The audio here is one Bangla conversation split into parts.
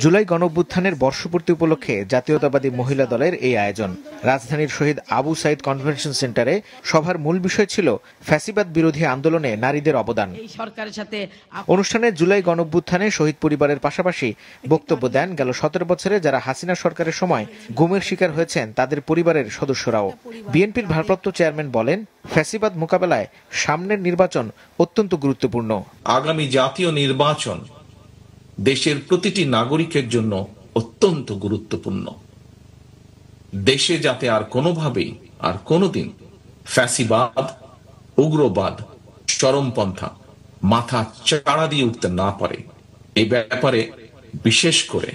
জুলাই গণঅভ্যুত্থানের বর্ষপূর্তি উপলক্ষে জাতীয়তাবাদী মহিলা দলের এই আয়োজন। রাজধানীর শহীদ আবু সাইদ কনভেনশন সেন্টারে সভার মূল বিষয় ছিল ফ্যাসিবাদ বিরোধী আন্দোলনে নারীদের অবদান। অনুষ্ঠানে জুলাই গণঅভ্যুত্থানে শহীদ পরিবারের পাশাপাশি বক্তব্য দেন গেল 17 বছরে যারা হাসিনা সরকারের সময় গুমের শিকার হয়েছেন তাদের পরিবারের সদস্যরাও। বিএনপির ভারপ্রাপ্ত চেয়ারম্যান বলেন, ফ্যাসিবাদ মোকাবেলায় সামনের নির্বাচন অত্যন্ত গুরুত্বপূর্ণ। আগামী জাতীয় নির্বাচন দেশের প্রতিটি নাগরিকের জন্য অত্যন্ত গুরুত্বপূর্ণ। দেশে যাতে আর কোনোভাবেই আর কোনোদিন ফ্যাসিবাদ, উগ্রবাদ, চরমপন্থা মাথা চাড়া দিয়ে উঠতে না পারে, এই ব্যাপারে বিশেষ করে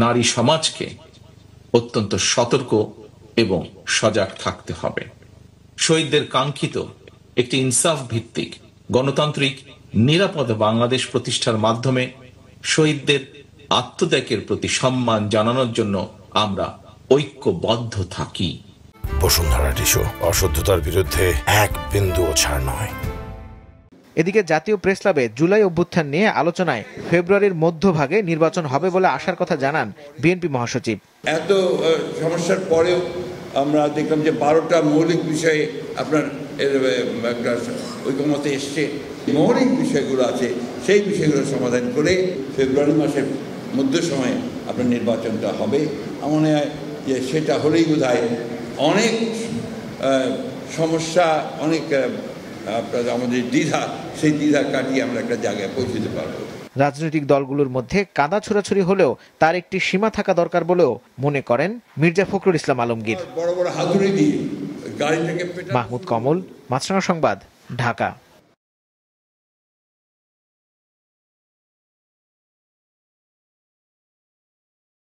নারী সমাজকে অত্যন্ত সতর্ক এবং সজাগ থাকতে হবে। শহীদদের কাঙ্ক্ষিত একটি ইনসাফ ভিত্তিক গণতান্ত্রিক নিরাপদ বাংলাদেশ প্রতিষ্ঠার মাধ্যমে শহীদদের আত্মত্যাগের প্রতি সম্মান জানানোর জন্য আমরা ঐক্যবদ্ধ থাকি। বসুন্ধরা টিস্যু, অশুদ্ধতার বিরুদ্ধে এক বিন্দুও ছাড় নয়। এদিকে জাতীয় প্রেস ক্লাবে জুলাই অভ্যুত্থান নিয়ে আলোচনায় ফেব্রুয়ারির মধ্যভাগে নির্বাচন হবে বলে আশার কথা জানান বিএনপি মহাসচিব। এত সমস্যার পরেও আমরা দেখলাম যে 12টা মৌলিক বিষয়ে আপনার একটা ঐকমত্যে এসছে। মৌলিক বিষয়গুলো আছে, সেই বিষয়গুলো সমাধান করে ফেব্রুয়ারি মাসের মধ্য সময়ে আপনার নির্বাচনটা হবে। আমার মনে হয় যে সেটা হলেই বোধহয় অনেক সমস্যা, অনেক আপনার আমাদের দ্বিধা, সেই দ্বিধা কাটিয়ে আমরা একটা জায়গায় পৌঁছতে পারবো। রাজনৈতিক দলগুলোর মধ্যে কাদা ছোড়াছুড়ি হলেও তার একটি সীমা থাকা দরকার বলেও মনে করেন মির্জা ফখরুল ইসলাম আলমগীর। বড় বড় হাতুড়ি দিয়ে গাড়িটাকে মাহমুদ কমল, মাছরাঙা সংবাদ, ঢাকা।